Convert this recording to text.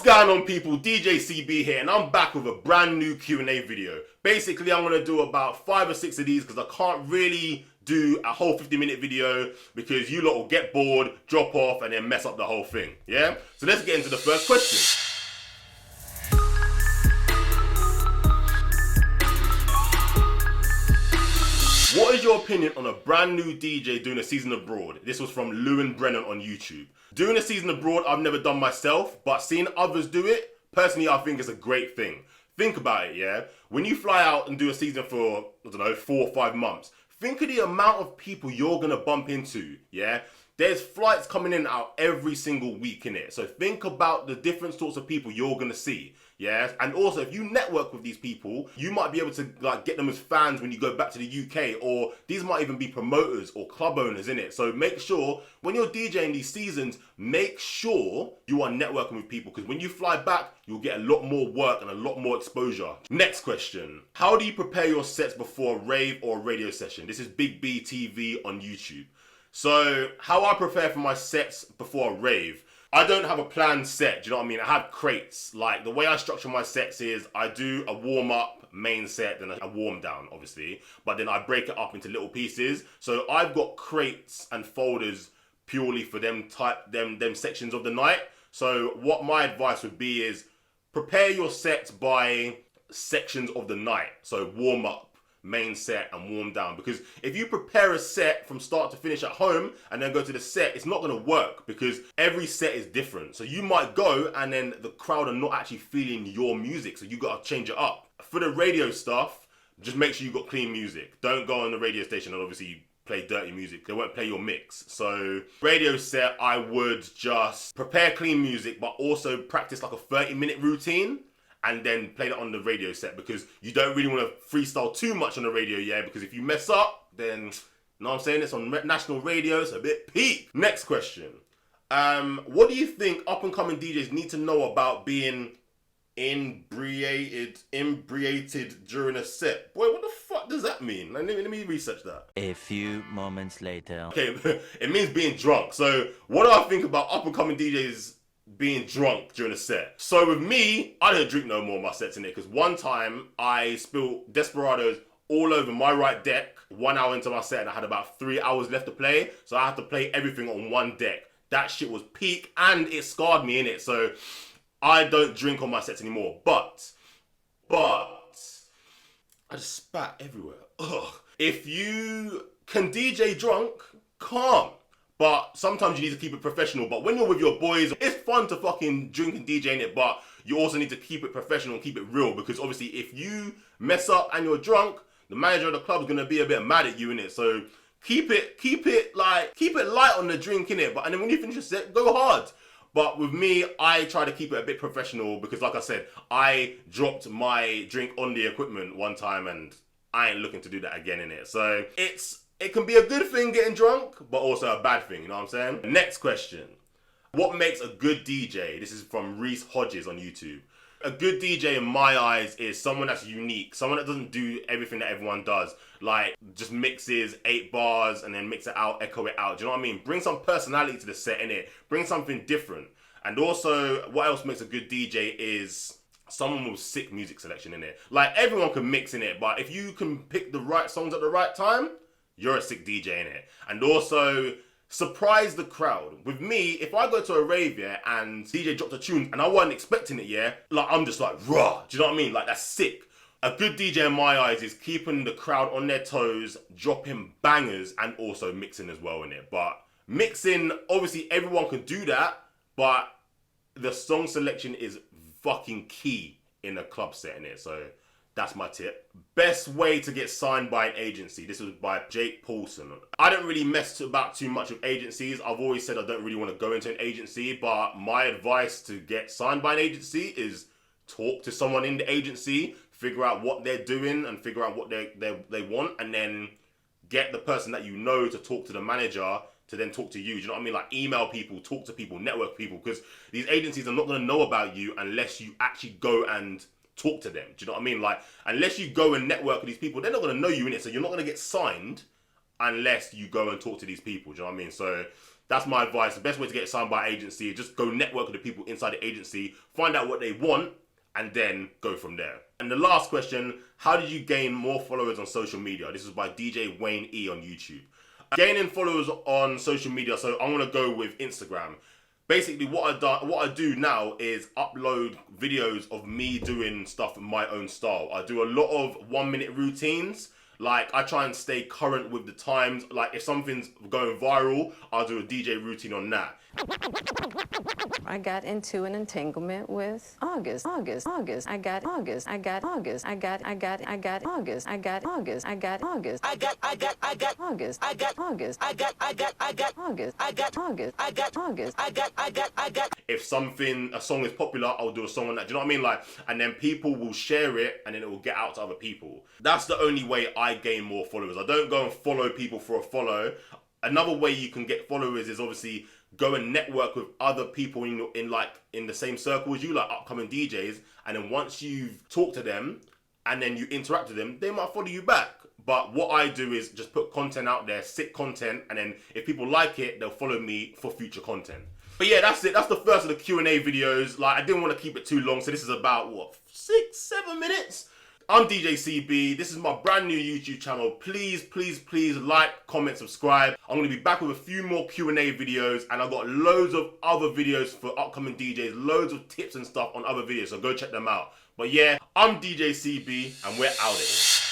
going on, people? DJ CB here, and I'm back with a brand new Q&A video. Basically, I'm going to do about 5 or 6 of these because I can't really do a whole 50-minute video because you lot will get bored, drop off, and then mess up the whole thing, yeah? So let's get into the first question. What is your opinion on a brand new DJ doing a season abroad? This was from BRENNAN on YouTube. Doing a season abroad, I've never done myself, but seeing others do it, personally, I think it's a great thing. Think about it, yeah? When you fly out and do a season for, 4 or 5 months, think of the amount of people you're gonna bump into, yeah? There's flights coming in and out every single week, innit? So think about the different sorts of people you're gonna see, yeah? And also, if you network with these people, you might be able to get them as fans when you go back to the UK, or these might even be promoters or club owners, innit? So make sure, when you're DJing these seasons, make sure you are networking with people, because when you fly back, you'll get a lot more work and a lot more exposure. Next question. How do you prepare your sets before a rave or a radio session? This is Big B TV on YouTube. So, how I prepare for my sets before a rave, I don't have a planned set, do you know what I mean? I have crates. Like, the way I structure my sets is I do a warm-up, main set, then a warm-down, obviously. But then I break it up into little pieces. So, I've got crates and folders purely for them sections of the night. So, what my advice would be is prepare your sets by sections of the night. So, warm-up, main set, and warm down, because if you prepare a set from start to finish at home and then go to the set, it's not going to work because every set is different. So you might go and then the crowd are not actually feeling your music, so you got to change it up. For the radio stuff, just make sure you got clean music. Don't go on the radio station and obviously play dirty music. They won't play your mix. So radio set, I would just prepare clean music, but also practice like a 30-minute routine and then play that on the radio set, because you don't really want to freestyle too much on the radio, yeah? Because if you mess up, then, you know what I'm saying? It's on national radio, it's a bit peak. Next question. What do you think up-and-coming DJs need to know about being inebriated during a set? Boy, what the fuck does that mean? Let me research that. A few moments later. Okay, it means being drunk. So, what do I think about up-and-coming DJs being drunk during a set? So with me, I don't drink no more of my sets in it, because one time I spilled Desperados all over my right deck 1 hour into my set, and I had about 3 hours left to play, so I had to play everything on one deck. That shit was peak and it scarred me in it, so I don't drink on my sets anymore. But I just spat everywhere. Ugh. If you can DJ drunk, calm. But sometimes you need to keep it professional. But when you're with your boys, it's fun to fucking drink and DJ in it, but you also need to keep it professional and keep it real, because obviously if you mess up and you're drunk, the manager of the club is gonna be a bit mad at you in it. So keep it light on the drink in it. But and then when you finish your set, go hard. But with me, I try to keep it a bit professional, because like I said, I dropped my drink on the equipment one time and I ain't looking to do that again in it. So it can be a good thing getting drunk, but also a bad thing, you know what I'm saying? Next question. What makes a good DJ? This is from HODGES on YouTube. A good DJ in my eyes is someone that's unique, someone that doesn't do everything that everyone does, like just mixes 8 bars and then mix it out, echo it out. Do you know what I mean? Bring some personality to the set in it. Bring something different. And also, what else makes a good DJ is someone with sick music selection in it. Like, everyone can mix in it, but if you can pick the right songs at the right time, you're a sick DJ in it. And also, surprise the crowd. With me, if I go to a rave, yeah, and DJ dropped a tune and I wasn't expecting it, yeah, like, I'm just like, raw. Do you know what I mean? Like, that's sick. A good DJ in my eyes is keeping the crowd on their toes, dropping bangers, and also mixing as well in it. But mixing, obviously everyone can do that, but the song selection is fucking key in a club set in it. So that's my tip. Best way to get signed by an agency. This was by PAULSON. I don't really mess about too much with agencies. I've always said I don't really want to go into an agency, but my advice to get signed by an agency is talk to someone in the agency, figure out what they're doing and figure out what they want, and then get the person that you know to talk to the manager to then talk to you. Do you know what I mean? Like, email people, talk to people, network people, because these agencies are not going to know about you unless you actually go and talk to them. Do you know what I mean? Like, unless you go and network with these people, they're not going to know you in it. So you're not going to get signed unless you go and talk to these people. Do you know what I mean? So That's my advice. The best way to get signed by an agency is just go network with the people inside the agency, find out what they want, and then go from there. And the last question, how did you gain more followers on social media? This is by DJ Wayne E on YouTube. Gaining followers on social media, so I'm gonna go with Instagram. Basically, what I do now is upload videos of me doing stuff in my own style. I do a lot of 1-minute routines. Like, I try and stay current with the times. Like, if something's going viral, I'll do a DJ routine on that. I got into an entanglement with August. I got August. I got August. I got August. I got August. I got August. I got August. I got August. I got August. I got August. I got August. I got August. I got August. I got. If a song is popular, I'll do a song on that. Do you know what I mean? Like, and then people will share it, and then it will get out to other people. That's the only way I gain more followers. I don't go and follow people for a follow. Another way you can get followers is obviously go and network with other people in the same circle as you, like upcoming DJs, and then once you've talked to them and then you interact with them, they might follow you back. But what I do is just put content out there, sick content, and then if people like it, they'll follow me for future content. But yeah, that's it. That's the first of the Q&A videos. Like, I didn't want to keep it too long, so this is about, what, 6-7 minutes? I'm DJ CEE B. This is my brand new YouTube channel. Please, please, please like, comment, subscribe. I'm going to be back with a few more Q&A videos, and I've got loads of other videos for upcoming DJs, loads of tips and stuff on other videos, so go check them out. But yeah, I'm DJ CEE B, and we're out of here.